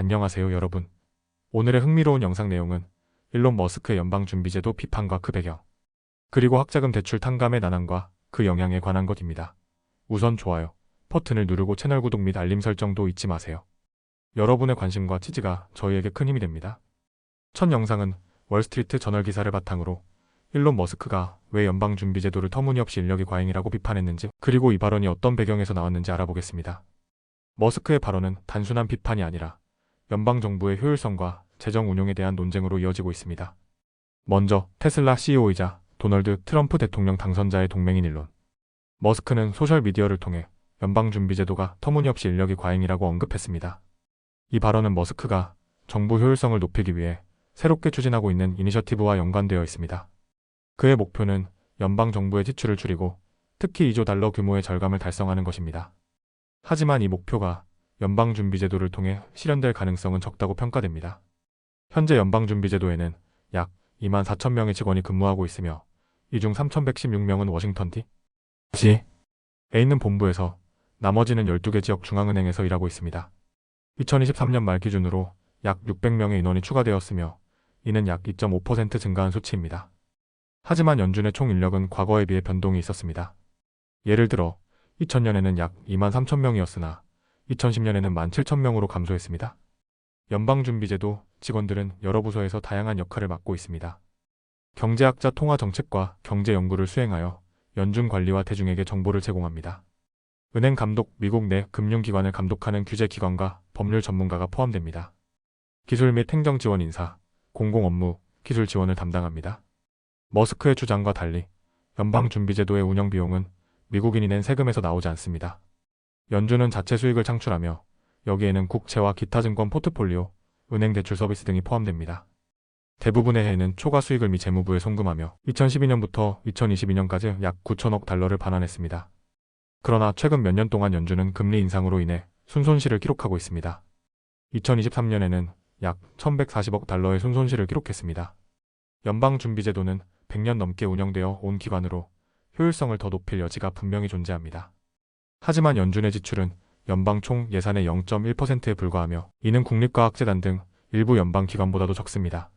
안녕하세요 여러분. 오늘의 흥미로운 영상 내용은 일론 머스크의 연방준비제도 비판과 그 배경, 그리고 학자금 대출 탕감의 난항과 그 영향에 관한 것입니다. 우선 좋아요 버튼을 누르고 채널 구독 및 알림 설정도 잊지 마세요. 여러분의 관심과 지지가 저희에게 큰 힘이 됩니다. 첫 영상은 월스트리트 저널 기사를 바탕으로 일론 머스크가 왜 연방준비제도를 터무니없이 인력이 과잉이라고 비판했는지, 그리고 이 발언이 어떤 배경에서 나왔는지 알아보겠습니다. 머스크의 발언은 단순한 비판이 아니라 연방정부의 효율성과 재정 운용에 대한 논쟁으로 이어지고 있습니다. 먼저 테슬라 CEO이자 도널드 트럼프 대통령 당선자의 동맹인 일론 머스크는 소셜미디어를 통해 연방준비제도가 터무니없이 인력이 과잉이라고 언급했습니다. 이 발언은 머스크가 정부 효율성을 높이기 위해 새롭게 추진하고 있는 이니셔티브와 연관되어 있습니다. 그의 목표는 연방정부의 지출을 줄이고 특히 2조 달러 규모의 절감을 달성하는 것입니다. 하지만 이 목표가 연방준비제도를 통해 실현될 가능성은 적다고 평가됩니다. 현재 연방준비제도에는 약 2만 4천 명의 직원이 근무하고 있으며 이 중 3,116명은 워싱턴 D.C.에 있는 본부에서, 나머지는 12개 지역 중앙은행에서 일하고 있습니다. 2023년 말 기준으로 약 600명의 인원이 추가되었으며 이는 약 2.5% 증가한 수치입니다. 하지만 연준의 총 인력은 과거에 비해 변동이 있었습니다. 예를 들어 2000년에는 약 2만 3천 명이었으나 2010년에는 17,000명으로 감소했습니다. 연방준비제도 직원들은 여러 부서에서 다양한 역할을 맡고 있습니다. 경제학자 통화정책과 경제연구를 수행하여 연준 관리와 대중에게 정보를 제공합니다. 은행 감독, 미국 내 금융기관을 감독하는 규제기관과 법률 전문가가 포함됩니다. 기술 및 행정지원 인사, 공공업무, 기술 지원을 담당합니다. 머스크의 주장과 달리 연방준비제도의 운영 비용은 미국인이 낸 세금에서 나오지 않습니다. 연준은 자체 수익을 창출하며 여기에는 국채와 기타 증권 포트폴리오, 은행 대출 서비스 등이 포함됩니다. 대부분의 해에는 초과 수익을 미 재무부에 송금하며 2012년부터 2022년까지 약 9천억 달러를 반환했습니다. 그러나 최근 몇 년 동안 연준은 금리 인상으로 인해 순손실을 기록하고 있습니다. 2023년에는 약 1,140억 달러의 순손실을 기록했습니다. 연방준비제도는 100년 넘게 운영되어 온 기관으로 효율성을 더 높일 여지가 분명히 존재합니다. 하지만 연준의 지출은 연방 총 예산의 0.1%에 불과하며 이는 국립과학재단 등 일부 연방기관보다도 적습니다.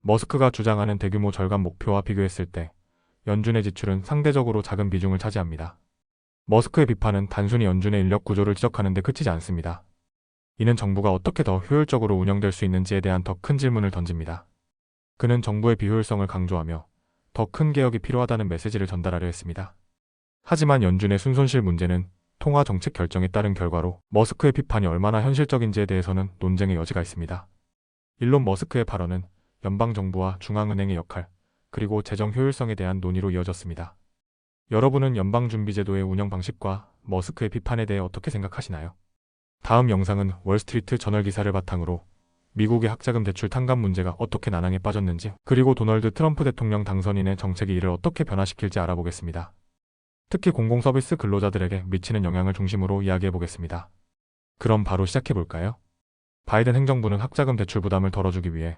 머스크가 주장하는 대규모 절감 목표와 비교했을 때 연준의 지출은 상대적으로 작은 비중을 차지합니다. 머스크의 비판은 단순히 연준의 인력 구조를 지적하는 데 그치지 않습니다. 이는 정부가 어떻게 더 효율적으로 운영될 수 있는지에 대한 더 큰 질문을 던집니다. 그는 정부의 비효율성을 강조하며 더 큰 개혁이 필요하다는 메시지를 전달하려 했습니다. 하지만 연준의 순손실 문제는 통화 정책 결정에 따른 결과로 머스크의 비판이 얼마나 현실적인지에 대해서는 논쟁의 여지가 있습니다. 일론 머스크의 발언은 연방정부와 중앙은행의 역할, 그리고 재정 효율성에 대한 논의로 이어졌습니다. 여러분은 연방준비제도의 운영 방식과 머스크의 비판에 대해 어떻게 생각하시나요? 다음 영상은 월스트리트 저널 기사를 바탕으로 미국의 학자금 대출 탕감 문제가 어떻게 난항에 빠졌는지, 그리고 도널드 트럼프 대통령 당선인의 정책이 이를 어떻게 변화시킬지 알아보겠습니다. 특히 공공서비스 근로자들에게 미치는 영향을 중심으로 이야기해보겠습니다. 그럼 바로 시작해볼까요? 바이든 행정부는 학자금 대출 부담을 덜어주기 위해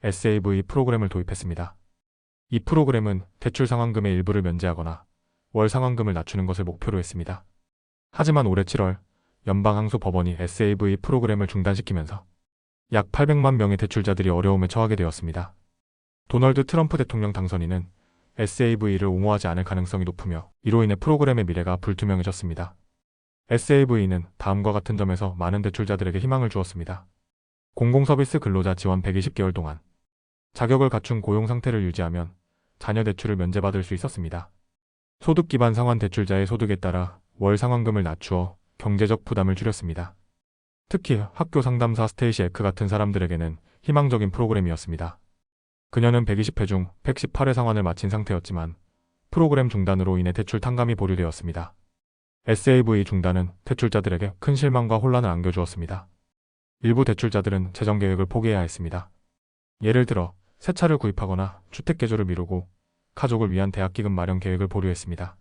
SAV 프로그램을 도입했습니다. 이 프로그램은 대출 상환금의 일부를 면제하거나 월 상환금을 낮추는 것을 목표로 했습니다. 하지만 올해 7월 연방항소법원이 SAV 프로그램을 중단시키면서 약 800만 명의 대출자들이 어려움에 처하게 되었습니다. 도널드 트럼프 대통령 당선인은 SAV를 옹호하지 않을 가능성이 높으며 이로 인해 프로그램의 미래가 불투명해졌습니다. SAV는 다음과 같은 점에서 많은 대출자들에게 희망을 주었습니다. 공공서비스 근로자 지원 120개월 동안 자격을 갖춘 고용 상태를 유지하면 자녀 대출을 면제받을 수 있었습니다. 소득 기반 상환 대출자의 소득에 따라 월 상환금을 낮추어 경제적 부담을 줄였습니다. 특히 학교 상담사 스테이시 에크 같은 사람들에게는 희망적인 프로그램이었습니다. 그녀는 120회 중 118회 상환을 마친 상태였지만 프로그램 중단으로 인해 대출 탕감이 보류되었습니다. SAV 중단은 대출자들에게 큰 실망과 혼란을 안겨주었습니다. 일부 대출자들은 재정 계획을 포기해야 했습니다. 예를 들어 새 차를 구입하거나 주택 개조를 미루고 가족을 위한 대학기금 마련 계획을 보류했습니다.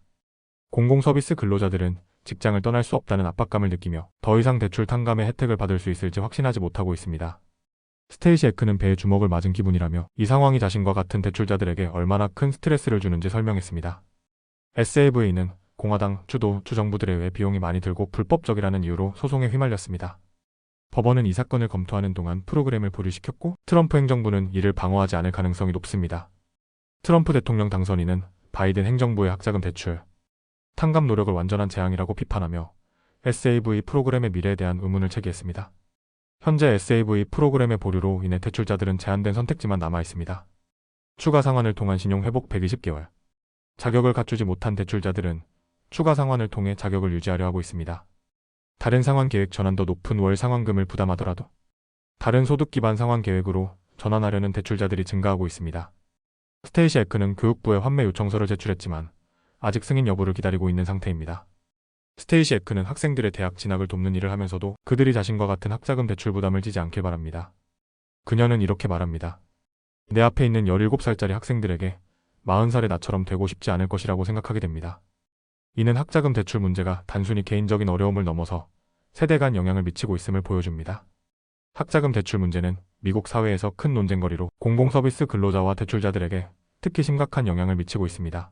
공공서비스 근로자들은 직장을 떠날 수 없다는 압박감을 느끼며 더 이상 대출 탕감의 혜택을 받을 수 있을지 확신하지 못하고 있습니다. 스테이시 에크는 배에 주먹을 맞은 기분이라며 이 상황이 자신과 같은 대출자들에게 얼마나 큰 스트레스를 주는지 설명했습니다. SAV는 공화당 주도 주정부들에 의해 비용이 많이 들고 불법적이라는 이유로 소송에 휘말렸습니다. 법원은 이 사건을 검토하는 동안 프로그램을 보류시켰고 트럼프 행정부는 이를 방어하지 않을 가능성이 높습니다. 트럼프 대통령 당선인은 바이든 행정부의 학자금 대출, 탕감 노력을 완전한 재앙이라고 비판하며 SAV 프로그램의 미래에 대한 의문을 제기했습니다. 현재 SAV 프로그램의 보류로 인해 대출자들은 제한된 선택지만 남아 있습니다. 추가 상환을 통한 신용 회복 120개월. 자격을 갖추지 못한 대출자들은 추가 상환을 통해 자격을 유지하려 하고 있습니다. 다른 상환 계획 전환 더 높은 월 상환금을 부담하더라도 다른 소득 기반 상환 계획으로 전환하려는 대출자들이 증가하고 있습니다. 스테이시 에크는 교육부에 환매 요청서를 제출했지만 아직 승인 여부를 기다리고 있는 상태입니다. 스테이시 에크는 학생들의 대학 진학을 돕는 일을 하면서도 그들이 자신과 같은 학자금 대출 부담을 지지 않길 바랍니다. 그녀는 이렇게 말합니다. 내 앞에 있는 17살짜리 학생들에게 40살의 나처럼 되고 싶지 않을 것이라고 생각하게 됩니다. 이는 학자금 대출 문제가 단순히 개인적인 어려움을 넘어서 세대 간 영향을 미치고 있음을 보여줍니다. 학자금 대출 문제는 미국 사회에서 큰 논쟁거리로 공공서비스 근로자와 대출자들에게 특히 심각한 영향을 미치고 있습니다.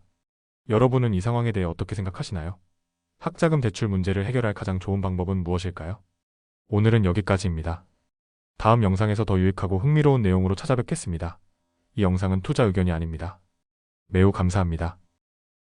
여러분은 이 상황에 대해 어떻게 생각하시나요? 학자금 대출 문제를 해결할 가장 좋은 방법은 무엇일까요? 오늘은 여기까지입니다. 다음 영상에서 더 유익하고 흥미로운 내용으로 찾아뵙겠습니다. 이 영상은 투자 의견이 아닙니다. 매우 감사합니다.